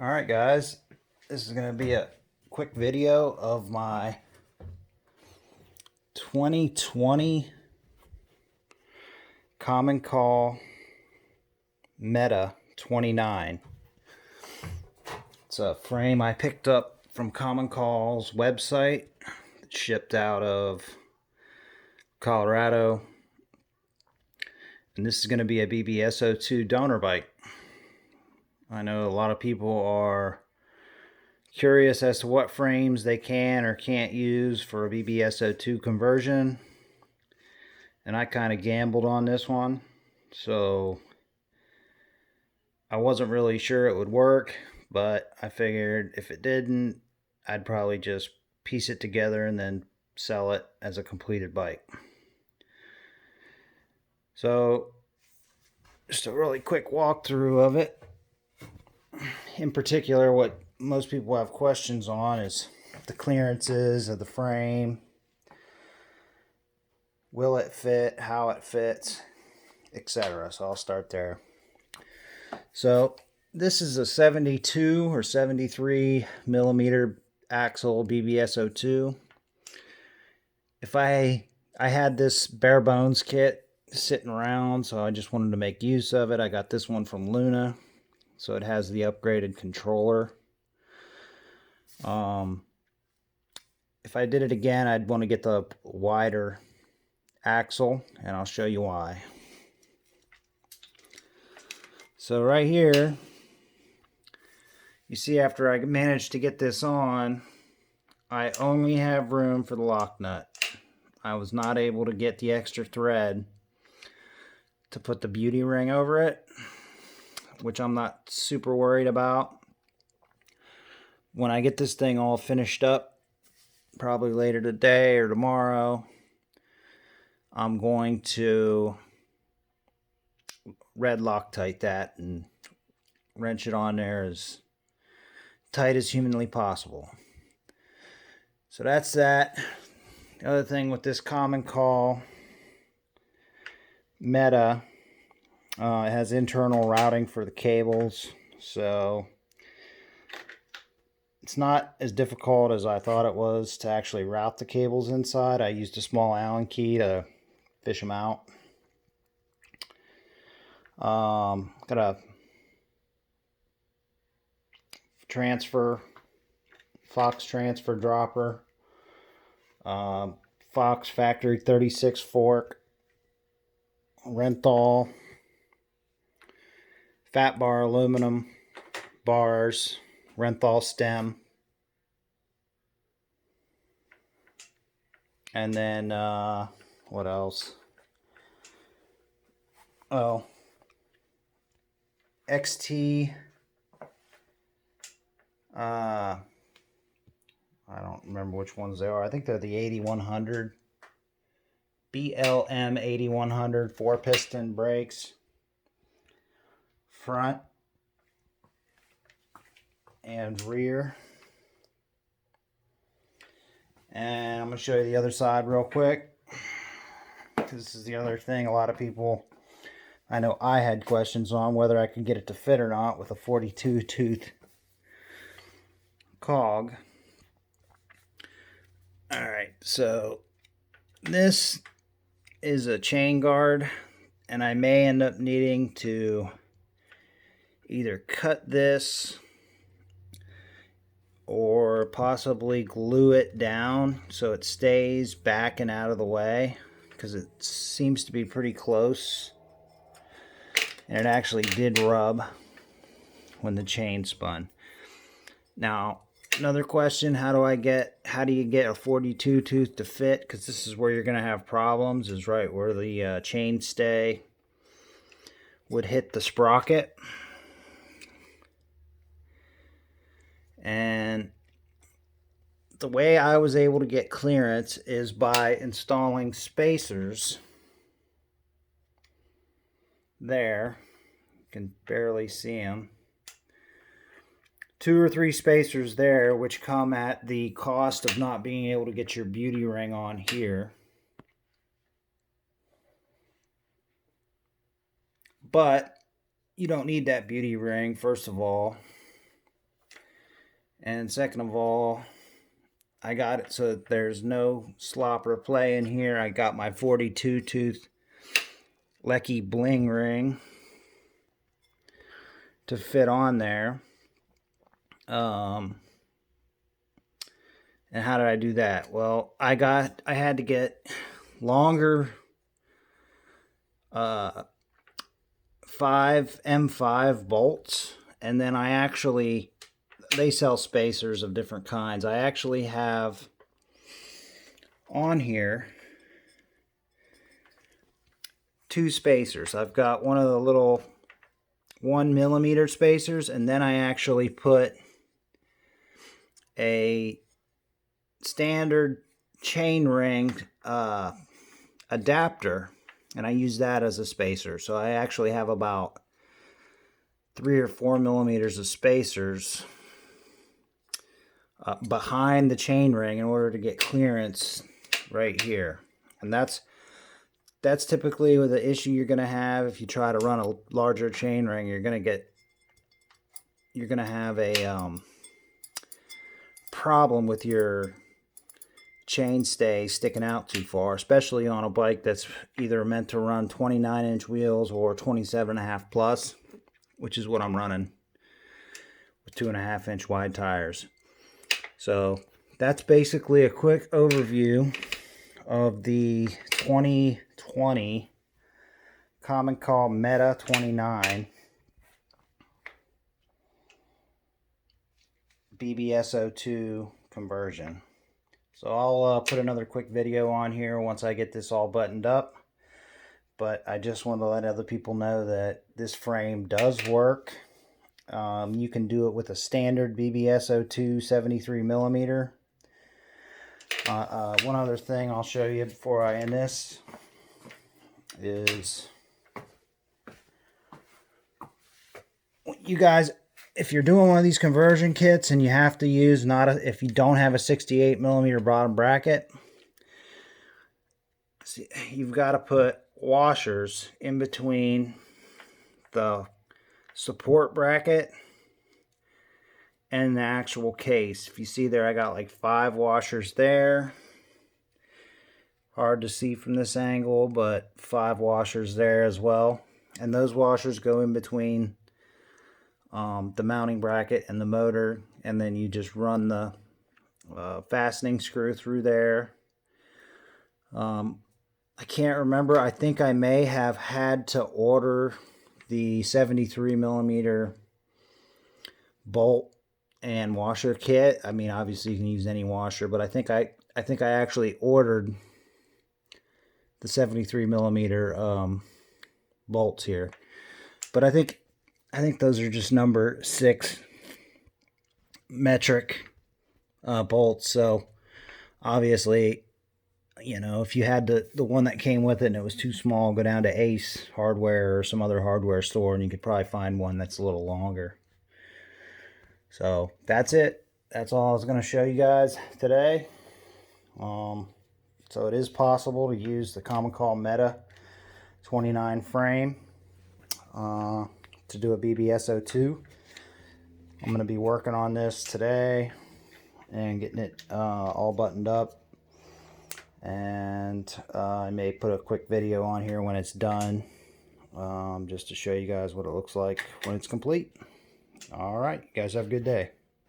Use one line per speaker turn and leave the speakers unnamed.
Alright guys, this is going to be a quick video of my 2020 Commencal Meta 29. It's a frame I picked up from Commencal's website. It's shipped out of Colorado. And this is going to be a bbs02 donor bike. I know a lot of people are curious as to what frames they can or can't use for a bbs02 conversion, and I kind of gambled on this one, so I wasn't really sure it would work, but I figured if it didn't, I'd probably just piece it together and then sell it as a completed bike. So just a really quick walkthrough of it. In particular, what most people have questions on is the clearances of the frame. Will it fit? How it fits? Etc. So I'll start there. So this is a 72 or 73 millimeter axle bbs02. If I had this bare bones kit sitting around, so I just wanted to make use of it. I got this one from Luna, so it has the upgraded controller. If I did it again, I'd want to get the wider axle, and I'll show you why. So right here, you see after I managed to get this on, I only have room for the lock nut. I was not able to get the extra thread to put the beauty ring over it, which I'm not super worried about. When I get this thing all finished up, probably later today or tomorrow, I'm going to red Loctite that and wrench it on there as tight as humanly possible. So that's that. The other thing with this Commencal Meta, it has internal routing for the cables, so it's not as difficult as I thought it was to actually route the cables inside. I used a small Allen key to fish them out. Got a Fox transfer dropper, Fox factory 36 fork, Renthal, fat bar aluminum bars, Renthal stem, and then what else? Oh, XT. I don't remember which ones they are. I think they're the 8100. BLM 8100 4-piston brakes, front and rear. And I'm going to show you the other side real quick. This is the other thing a lot of people, I know I had questions on whether I could get it to fit or not with a 42 tooth cog. Alright, so this is a chain guard, and I may end up needing to either cut this or possibly glue it down so it stays back and out of the way, because it seems to be pretty close, and it actually did rub when the chain spun. Now, another question, how do you get a 42 tooth to fit? Because this is where you're going to have problems, is right where the chain stay would hit the sprocket. And the way I was able to get clearance is by installing spacers there. You can barely see them. 2 or 3 spacers there, which come at the cost of not being able to get your beauty ring on here. But you don't need that beauty ring, first of all. And second of all, I got it so that there's no slop or play in here. I got my 42 tooth Lecky bling ring to fit on there. And how did I do that? Well, I had to get longer 5M5 bolts, and then they sell spacers of different kinds. I actually have on here 2 spacers. I've got one of the little 1mm spacers, and then I actually put a standard chain ring adapter, and I use that as a spacer. So I actually have about 3 or 4mm of spacers behind the chain ring in order to get clearance right here. And that's typically the issue you're going to have if you try to run a larger chain ring. You're going to have a problem with your chainstay sticking out too far, especially on a bike that's either meant to run 29-inch wheels or 27.5 plus, which is what I'm running with 2.5-inch wide tires. So that's basically a quick overview of the 2020 Commencal Meta 29 bbs02 conversion. So I'll put another quick video on here once I get this all buttoned up. But I just want to let other people know that this frame does work. You can do it with a standard bbs02 73mm. One other thing I'll show you before I end this is, you guys, if you're doing one of these conversion kits and you have to use if you don't have a 68mm bottom bracket, see, you've got to put washers in between the support bracket and the actual case. If you see there, I got like 5 washers there. Hard to see from this angle, but 5 washers there as well. And those washers go in between the mounting bracket and the motor, and then you just run the fastening screw through there. I can't remember. I think I may have had to order the 73mm bolt and washer kit. I mean, obviously you can use any washer, but I think I actually ordered the 73mm bolts here. But I think those are just number 6 metric bolts. So obviously, you know, if you had the one that came with it and it was too small, go down to Ace Hardware or some other hardware store and you could probably find one that's a little longer. So that's it. That's all I was going to show you guys today. So it is possible to use the Commencal Meta 29 frame to do a bbs02. I'm going to be working on this today and getting it all buttoned up. And I may put a quick video on here when it's done, just to show you guys what it looks like when it's complete. All right, you guys have a good day.